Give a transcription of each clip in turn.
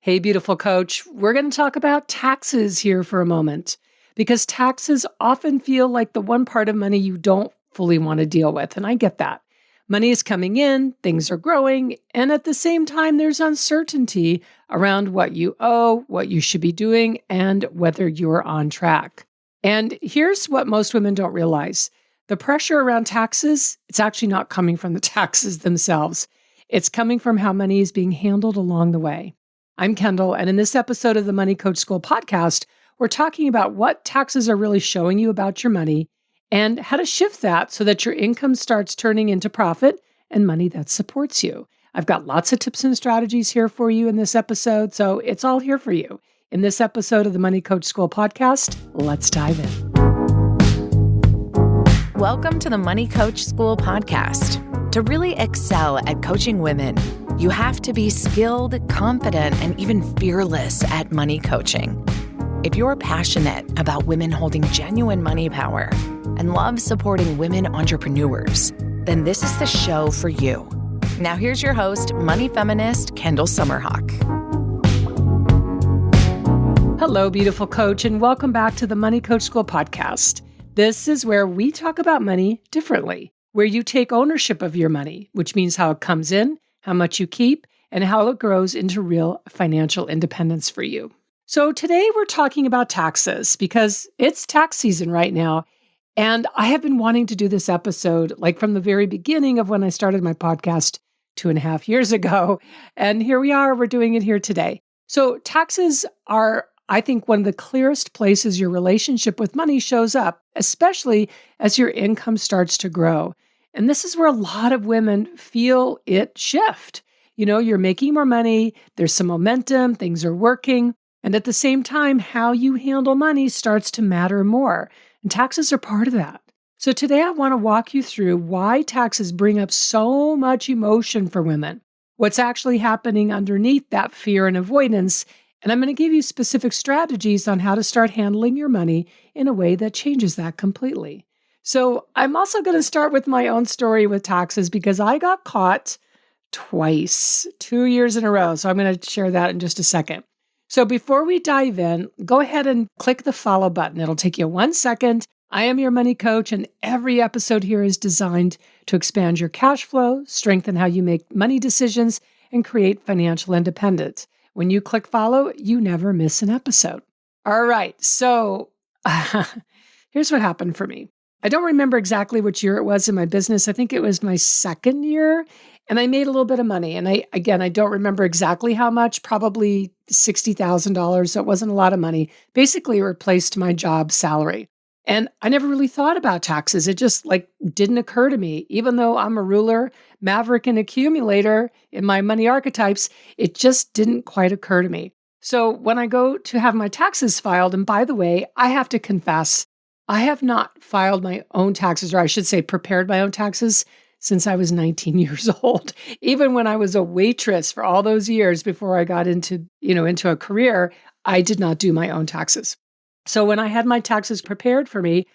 Hey, beautiful coach. We're going to talk about taxes here for a moment because taxes often feel like the one part of money you don't fully want to deal with. And I get that. Money is coming in, things are growing, and at the same time, there's uncertainty around what you owe, what you should be doing, and whether you're on track. And here's what most women don't realize. The pressure around taxes, it's actually not coming from the taxes themselves. It's coming from how money is being handled along the way. I'm Kendall, and in this episode of the Money Coach School podcast, we're talking about what taxes are really showing you about your money and how to shift that so that your income starts turning into profit and money that supports you. I've got lots of tips and strategies here for you in this episode, so it's all here for you. In this episode of the Money Coach School podcast, let's dive in. Welcome to the Money Coach School podcast. To really excel at coaching women, you have to be skilled, confident, and even fearless at money coaching. If you're passionate about women holding genuine money power and love supporting women entrepreneurs, then this is the show for you. Now here's your host, money feminist Kendall Summerhawk. Hello, beautiful coach, and welcome back to the Money Coach School podcast. This is where we talk about money differently, where you take ownership of your money, which means how it comes in, how much you keep, and how it grows into real financial independence for you. So today we're talking about taxes because it's tax season right now. And I have been wanting to do this episode like from the very beginning of when I started my podcast 2.5 years ago. And here we are, we're doing it here today. So taxes are, I think, one of the clearest places your relationship with money shows up, especially as your income starts to grow. And this is where a lot of women feel it shift. You know, you're making more money, there's some momentum, things are working. And at the same time, how you handle money starts to matter more. And taxes are part of that. So today I want to walk you through why taxes bring up so much emotion for women, what's actually happening underneath that fear and avoidance. And I'm going to give you specific strategies on how to start handling your money in a way that changes that completely. So I'm also going to start with my own story with taxes because I got caught twice, 2 years in a row. So I'm going to share that in just a second. So before we dive in, go ahead and click the follow button. It'll take you 1 second. I am your money coach, and every episode here is designed to expand your cash flow, strengthen how you make money decisions, and create financial independence. When you click follow, you never miss an episode. All right, so here's what happened for me. I don't remember exactly which year it was in my business. I think it was my second year, and I made a little bit of money. And I don't remember exactly how much, probably $60,000. So it wasn't a lot of money. Basically, it replaced my job salary. And I never really thought about taxes. It just didn't occur to me. Even though I'm a ruler, maverick, and accumulator in my money archetypes, it just didn't quite occur to me. So when I go to have my taxes filed, and by the way, I have to confess, I have not filed my own taxes, or I should say prepared my own taxes since I was 19 years old. Even when I was a waitress for all those years before I got into a career, I did not do my own taxes. So when I had my taxes prepared for me,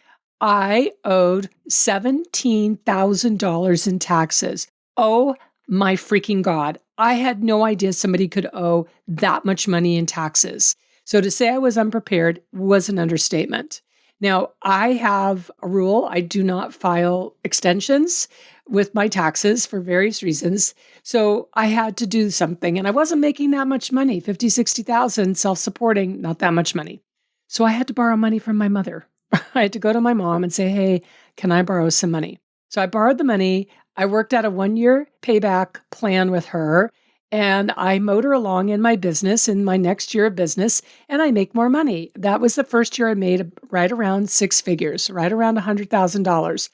I owed $17,000 in taxes. Oh my freaking God. I had no idea somebody could owe that much money in taxes. So to say I was unprepared was an understatement. Now, I have a rule. I do not file extensions with my taxes for various reasons. So I had to do something, and I wasn't making that much money, 50, 60,000, self-supporting, not that much money. So I had to borrow money from my mother. I had to go to my mom and say, hey, can I borrow some money? So I borrowed the money. I worked out a 1-year payback plan with her, and I mowed her along in my business, in my next year of business, and I make more money. That was the first year I made right around 6 figures, right around $100,000.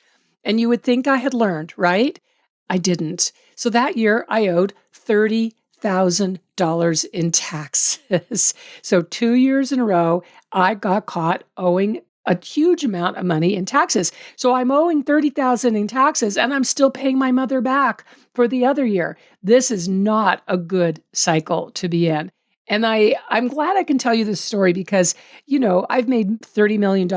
And you would think I had learned, right? I didn't. So that year I owed $30,000 in taxes. So 2 years in a row, I got caught owing a huge amount of money in taxes. So I'm owing $30,000 in taxes, and I'm still paying my mother back for the other year. This is not a good cycle to be in. And I'm glad I can tell you this story because, I've made $30 million.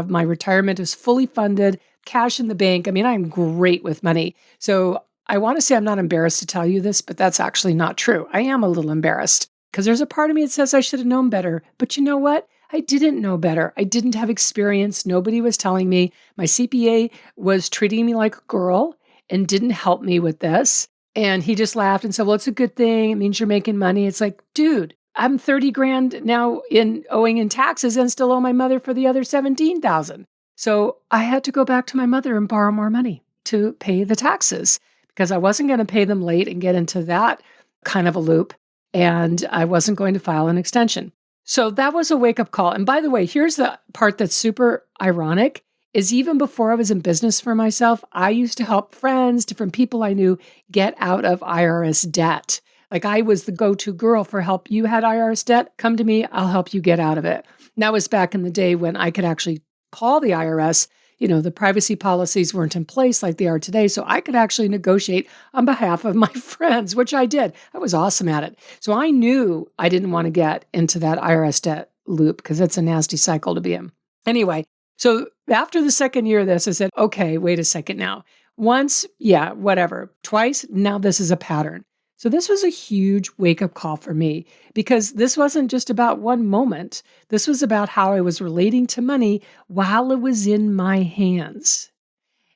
My retirement is fully funded, cash in the bank. I mean, I'm great with money. So I want to say I'm not embarrassed to tell you this, but that's actually not true. I am a little embarrassed because there's a part of me that says I should have known better. But you know what? I didn't know better. I didn't have experience. Nobody was telling me. My CPA was treating me like a girl and didn't help me with this. And he just laughed and said, well, it's a good thing. It means you're making money. It's like, dude, I'm 30 grand now in owing in taxes and still owe my mother for the other 17,000. So I had to go back to my mother and borrow more money to pay the taxes because I wasn't going to pay them late and get into that kind of a loop. And I wasn't going to file an extension. So that was a wake-up call. And by the way, here's the part that's super ironic, is even before I was in business for myself, I used to help friends, different people I knew, get out of IRS debt. Like I was the go-to girl for help. You had IRS debt, come to me, I'll help you get out of it. And that was back in the day when I could actually call the IRS. The privacy policies weren't in place like they are today. So I could actually negotiate on behalf of my friends, which I did. I was awesome at it. So I knew I didn't want to get into that IRS debt loop because it's a nasty cycle to be in. Anyway, so after the second year of this, I said, okay, wait a second now. Once, yeah, whatever. Twice, now this is a pattern. So this was a huge wake-up call for me because this wasn't just about one moment. This was about how I was relating to money while it was in my hands.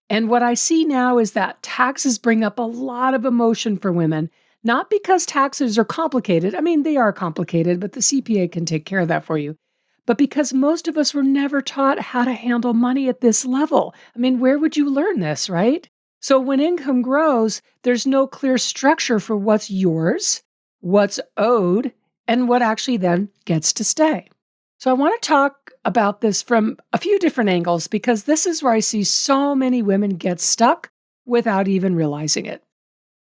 And what I see now is that taxes bring up a lot of emotion for women, not because taxes are complicated. I mean, they are complicated, but the CPA can take care of that for you. But because most of us were never taught how to handle money at this level. I mean, where would you learn this, right? So when income grows, there's no clear structure for what's yours, what's owed, and what actually then gets to stay. So I want to talk about this from a few different angles because this is where I see so many women get stuck without even realizing it.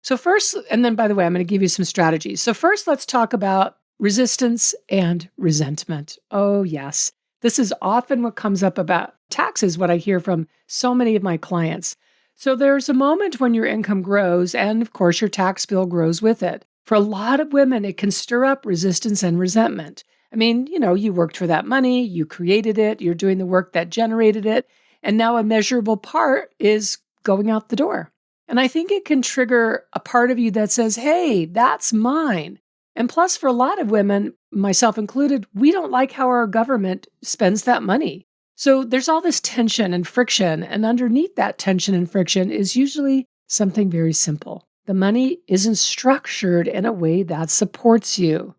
So first, and then by the way, I'm going to give you some strategies. So first, let's talk about resistance and resentment. Oh, yes. This is often what comes up about taxes, what I hear from so many of my clients. So there's a moment when your income grows, and of course, your tax bill grows with it. For a lot of women, it can stir up resistance and resentment. I mean, you worked for that money, you created it, you're doing the work that generated it, and now a measurable part is going out the door. And I think it can trigger a part of you that says, hey, that's mine. And plus, for a lot of women, myself included, we don't like how our government spends that money. So there's all this tension and friction, and underneath that tension and friction is usually something very simple. The money isn't structured in a way that supports you.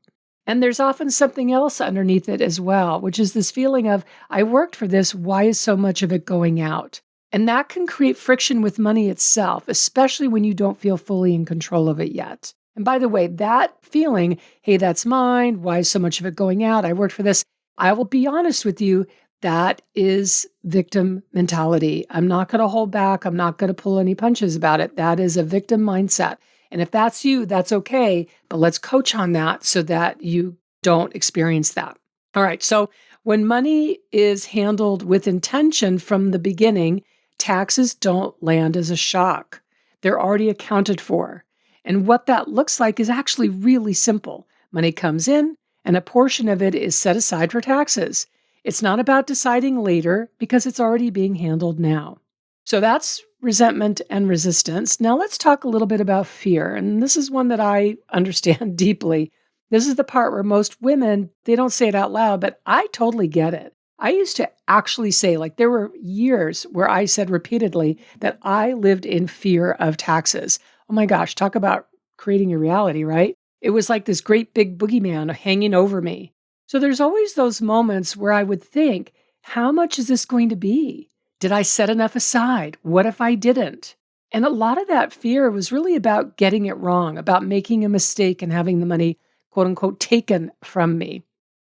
And there's often something else underneath it as well, which is this feeling of, I worked for this, why is so much of it going out? And that can create friction with money itself, especially when you don't feel fully in control of it yet. And by the way, that feeling, hey, that's mine, why is so much of it going out? I worked for this. I will be honest with you, that is victim mentality. I'm not going to hold back. I'm not going to pull any punches about it. That is a victim mindset. And if that's you, that's okay. But let's coach on that so that you don't experience that. All right. So when money is handled with intention from the beginning, taxes don't land as a shock. They're already accounted for. And what that looks like is actually really simple. Money comes in, and a portion of it is set aside for taxes. It's not about deciding later because it's already being handled now. So that's resentment and resistance. Now let's talk a little bit about fear. And this is one that I understand deeply. This is the part where most women, they don't say it out loud, but I totally get it. I used to actually say, there were years where I said repeatedly that I lived in fear of taxes. Oh my gosh, talk about creating a reality, right? It was like this great big boogeyman hanging over me. So there's always those moments where I would think, how much is this going to be? Did I set enough aside? What if I didn't? And a lot of that fear was really about getting it wrong, about making a mistake and having the money, quote unquote, taken from me.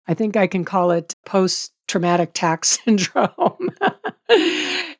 I think I can call it post-traumatic tax syndrome.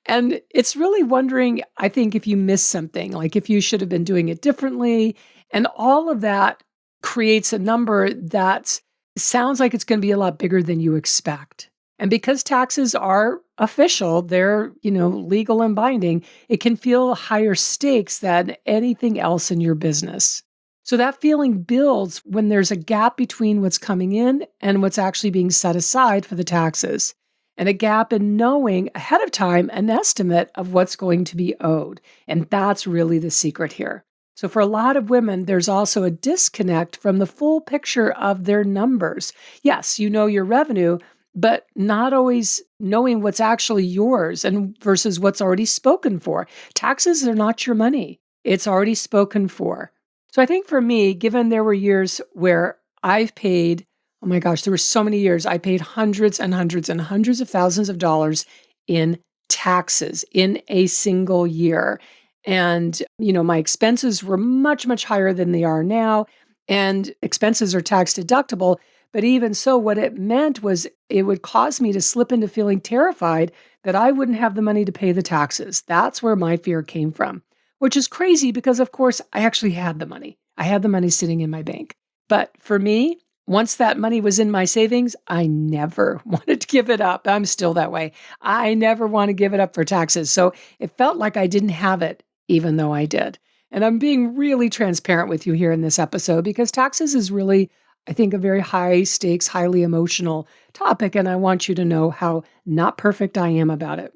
And it's really wondering, I think, if you missed something, like if you should have been doing it differently. And all of that creates a number that sounds like it's going to be a lot bigger than you expect. And because taxes are official, they're, legal and binding, it can feel higher stakes than anything else in your business. So that feeling builds when there's a gap between what's coming in and what's actually being set aside for the taxes, and a gap in knowing ahead of time an estimate of what's going to be owed. And that's really the secret here. So for a lot of women, there's also a disconnect from the full picture of their numbers. Yes, you know your revenue, but not always knowing what's actually yours and versus what's already spoken for. Taxes are not your money. It's already spoken for. So I think for me, given there were years where I've paid, oh my gosh, there were so many years I paid hundreds and hundreds and hundreds of thousands of dollars in taxes in a single year. And, my expenses were much, much higher than they are now. And expenses are tax deductible. But even so, what it meant was it would cause me to slip into feeling terrified that I wouldn't have the money to pay the taxes. That's where my fear came from, which is crazy because, of course, I actually had the money. I had the money sitting in my bank. But for me, once that money was in my savings, I never wanted to give it up. I'm still that way. I never want to give it up for taxes. So it felt like I didn't have it, even though I did. And I'm being really transparent with you here in this episode because taxes is really, I think, a very high stakes, highly emotional topic. And I want you to know how not perfect I am about it.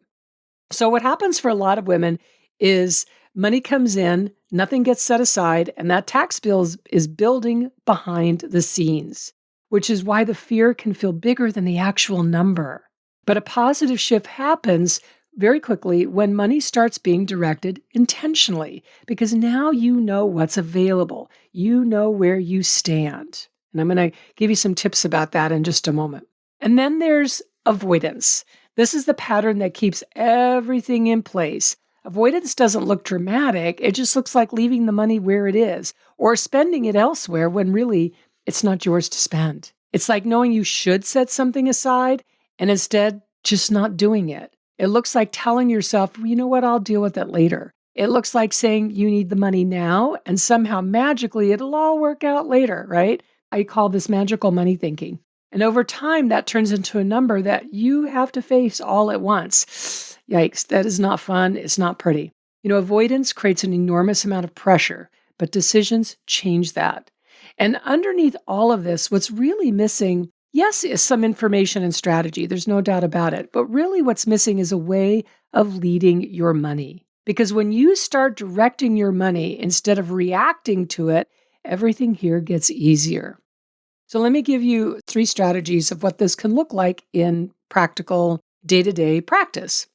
So what happens for a lot of women is money comes in, nothing gets set aside, and that tax bill is building behind the scenes, which is why the fear can feel bigger than the actual number. But a positive shift happens very quickly when money starts being directed intentionally, because now you know what's available. You know where you stand. And I'm going to give you some tips about that in just a moment. And then there's avoidance. This is the pattern that keeps everything in place. Avoidance doesn't look dramatic. It just looks like leaving the money where it is or spending it elsewhere when really it's not yours to spend. It's like knowing you should set something aside and instead just not doing it. It looks like telling yourself, well, you know what, I'll deal with it later. It looks like saying you need the money now and somehow magically it'll all work out later, right? I call this magical money thinking. And over time, that turns into a number that you have to face all at once. Yikes, that is not fun. It's not pretty. Avoidance creates an enormous amount of pressure, but decisions change that. And underneath all of this, what's really missing, yes, is some information and strategy. There's no doubt about it. But really what's missing is a way of leading your money. Because when you start directing your money instead of reacting to it, everything here gets easier. So let me give you 3 strategies of what this can look like in practical day-to-day practice.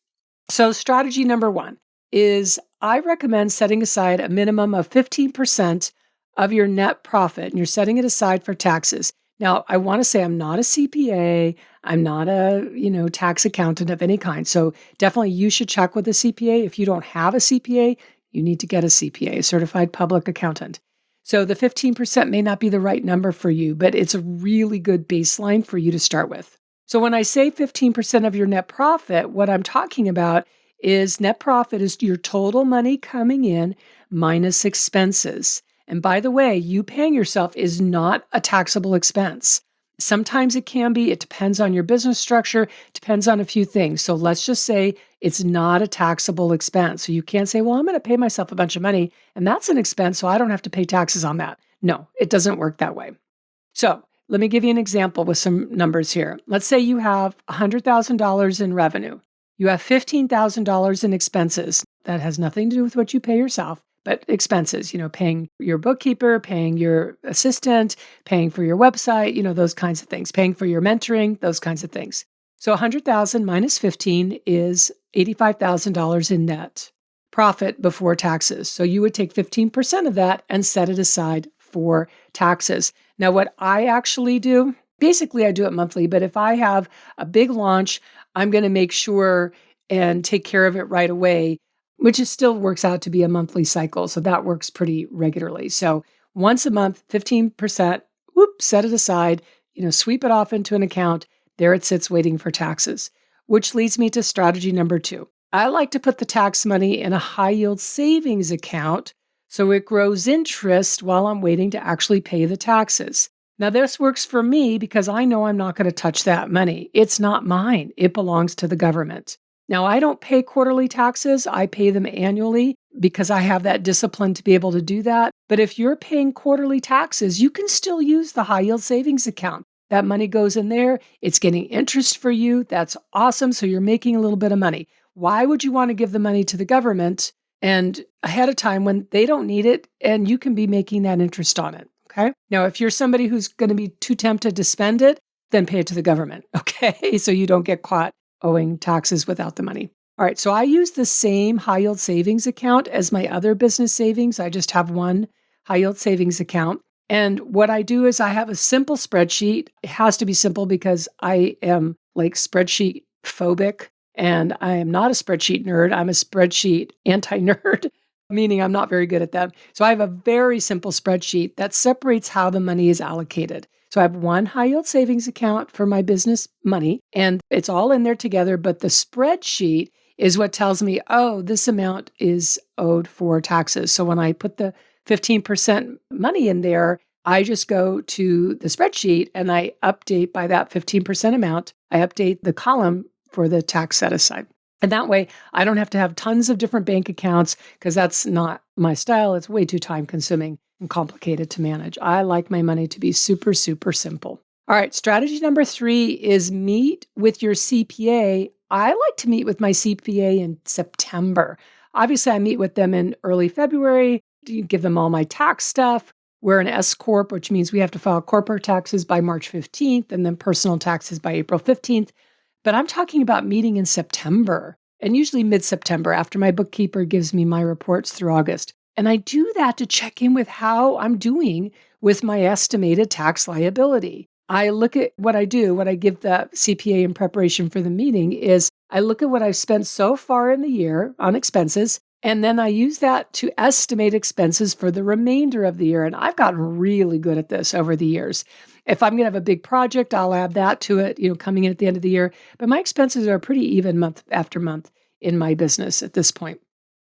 So strategy number 1 is I recommend setting aside a minimum of 15% of your net profit, and you're setting it aside for taxes. Now, I want to say I'm not a CPA. I'm not a, tax accountant of any kind. So definitely you should check with a CPA. If you don't have a CPA, you need to get a CPA, a certified public accountant. So the 15% may not be the right number for you, but it's a really good baseline for you to start with. So when I say 15% of your net profit, what I'm talking about is net profit is your total money coming in minus expenses. And by the way, you paying yourself is not a taxable expense. Sometimes it can be. It depends on your business structure, depends on a few things. So let's just say it's not a taxable expense. So you can't say, well, I'm going to pay myself a bunch of money and that's an expense, so I don't have to pay taxes on that. No, it doesn't work that way. So let me give you an example with some numbers here. Let's say you have $100,000 in revenue. You have $15,000 in expenses. That has nothing to do with what you pay yourself. But expenses, paying your bookkeeper, paying your assistant, paying for your website, those kinds of things, paying for your mentoring, those kinds of things. So 100,000 minus 15 is $85,000 in net profit before taxes. So you would take 15% of that and set it aside for taxes. Now, what I actually do, basically I do it monthly, but if I have a big launch, I'm going to make sure and take care of it right away, which still works out to be a monthly cycle. So that works pretty regularly. So once a month, 15%, set it aside, sweep it off into an account. There it sits waiting for taxes, which leads me to strategy number 2. I like to put the tax money in a high yield savings account so it grows interest while I'm waiting to actually pay the taxes. Now, this works for me because I know I'm not going to touch that money. It's not mine. It belongs to the government. Now, I don't pay quarterly taxes. I pay them annually because I have that discipline to be able to do that. But if you're paying quarterly taxes, you can still use the high yield savings account. That money goes in there. It's getting interest for you. That's awesome. So you're making a little bit of money. Why would you want to give the money to the government and ahead of time when they don't need it, and you can be making that interest on it. Okay. Now, if you're somebody who's going to be too tempted to spend it, then pay it to the government. Okay. So you don't get caught owing taxes without the money. All right. So I use the same high yield savings account as my other business savings. I just have one high yield savings account. And what I do is I have a simple spreadsheet. It has to be simple because I am like spreadsheet phobic and I am not a spreadsheet nerd. I'm a spreadsheet anti-nerd, meaning I'm not very good at them. So I have a very simple spreadsheet that separates how the money is allocated. So I have one high yield savings account for my business money, and it's all in there together. But the spreadsheet is what tells me, oh, this amount is owed for taxes. So when I put the 15% money in there, I just go to the spreadsheet and I update by that 15% amount. I update the column for the tax set aside. And that way, I don't have to have tons of different bank accounts because that's not my style. It's way too time consuming and complicated to manage. I like my money to be super, super simple. All right, strategy number 3 is meet with your CPA. I like to meet with my CPA in September. Obviously, I meet with them in early February. Give them all my tax stuff. We're an S Corp, which means we have to file corporate taxes by March 15th and then personal taxes by April 15th. But I'm talking about meeting in September and usually mid-September after my bookkeeper gives me my reports through August. And I do that to check in with how I'm doing with my estimated tax liability. I look at what I do, what I give the CPA in preparation for the meeting is I look at what I've spent so far in the year on expenses, and then I use that to estimate expenses for the remainder of the year. And I've gotten really good at this over the years. If I'm going to have a big project, I'll add that to it, coming in at the end of the year. But my expenses are pretty even month after month in my business at this point.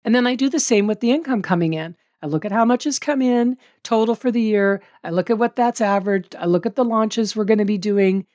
And then I do the same with the income coming in. I look at how much has come in total for the year. I look at what that's averaged. I look at the launches we're going to be doing,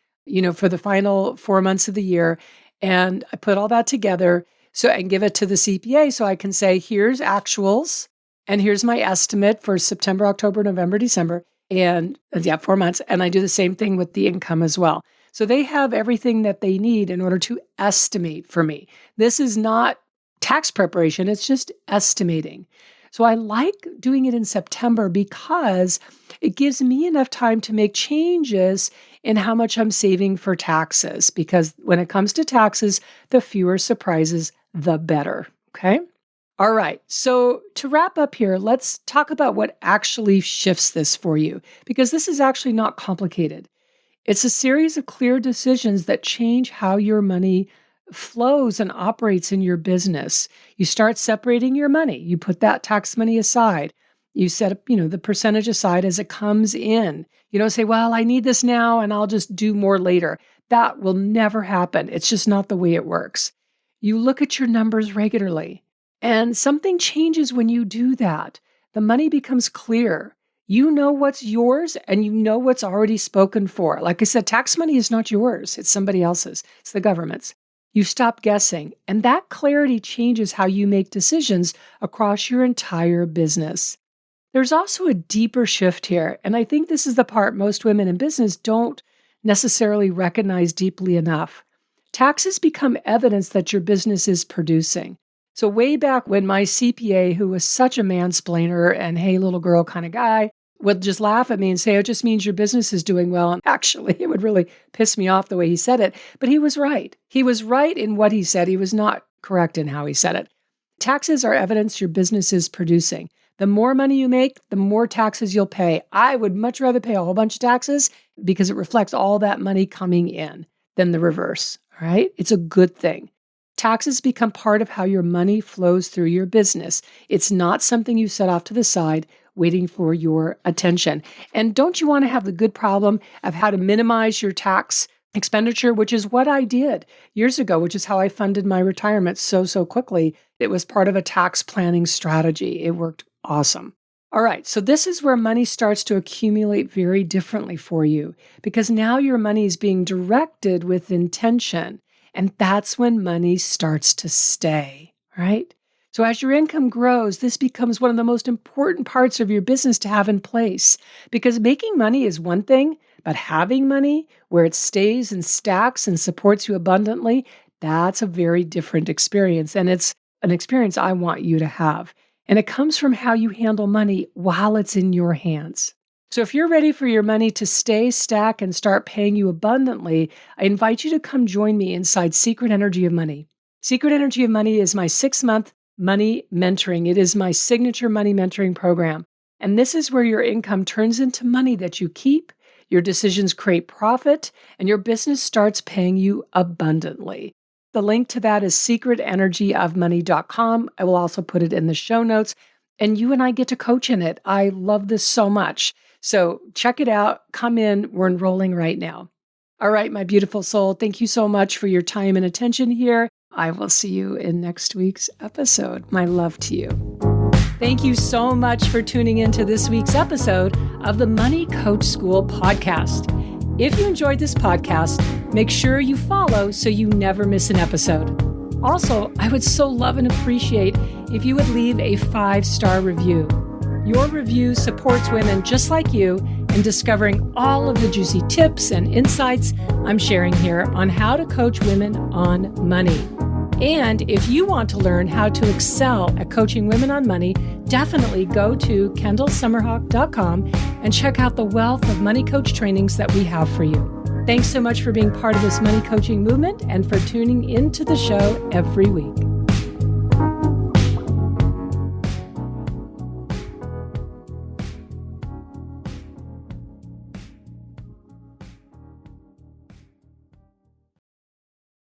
for the final 4 months of the year. And I put all that together and give it to the CPA so I can say, here's actuals and here's my estimate for September, October, November, December, and 4 months. And I do the same thing with the income as well. So they have everything that they need in order to estimate for me. This is not tax preparation, it's just estimating. So I like doing it in September because it gives me enough time to make changes in how much I'm saving for taxes. Because when it comes to taxes, the fewer surprises, the better. Okay. All right. So to wrap up here, let's talk about what actually shifts this for you, because this is actually not complicated. It's a series of clear decisions that change how your money flows and operates in your business. You start separating your money. You put that tax money aside. You set up, the percentage aside as it comes in. You don't say, well, I need this now and I'll just do more later. That will never happen. It's just not the way it works. You look at your numbers regularly, and something changes when you do that. The money becomes clear. You know what's yours and you know what's already spoken for. Like I said, tax money is not yours. It's somebody else's. It's the government's. You stop guessing, and that clarity changes how you make decisions across your entire business. There's also a deeper shift here, and I think this is the part most women in business don't necessarily recognize deeply enough. Taxes become evidence that your business is producing. So way back when my CPA, who was such a mansplainer and hey, little girl kind of guy, would just laugh at me and say, it just means your business is doing well. And actually, it would really piss me off the way he said it. But he was right. He was right in what he said. He was not correct in how he said it. Taxes are evidence your business is producing. The more money you make, the more taxes you'll pay. I would much rather pay a whole bunch of taxes because it reflects all that money coming in than the reverse. All right? It's a good thing. Taxes become part of how your money flows through your business. It's not something you set off to the side waiting for your attention. And don't you want to have the good problem of how to minimize your tax expenditure, which is what I did years ago, which is how I funded my retirement so quickly. It was part of a tax planning strategy. It worked awesome. All right, so this is where money starts to accumulate very differently for you because now your money is being directed with intention. And that's when money starts to stay, right? So as your income grows, this becomes one of the most important parts of your business to have in place because making money is one thing, but having money where it stays and stacks and supports you abundantly, that's a very different experience. And it's an experience I want you to have. and it comes from how you handle money while it's in your hands. So if you're ready for your money to stay, stack, and start paying you abundantly, I invite you to come join me inside Secret Energy of Money. Secret Energy of Money is my 6-month money mentoring. It is my signature money mentoring program. And this is where your income turns into money that you keep, your decisions create profit, and your business starts paying you abundantly. The link to that is secretenergyofmoney.com. I will also put it in the show notes. And you and I get to coach in it. I love this so much. So check it out. Come in. We're enrolling right now. All right, my beautiful soul. Thank you so much for your time and attention here. I will see you in next week's episode. My love to you. Thank you so much for tuning into this week's episode of the Money Coach School podcast. If you enjoyed this podcast, make sure you follow so you never miss an episode. Also, I would so love and appreciate if you would leave a 5-star review. Your review supports women just like you in discovering all of the juicy tips and insights I'm sharing here on how to coach women on money. And if you want to learn how to excel at coaching women on money, definitely go to kendallsummerhawk.com and check out the wealth of money coach trainings that we have for you. Thanks so much for being part of this money coaching movement and for tuning into the show every week.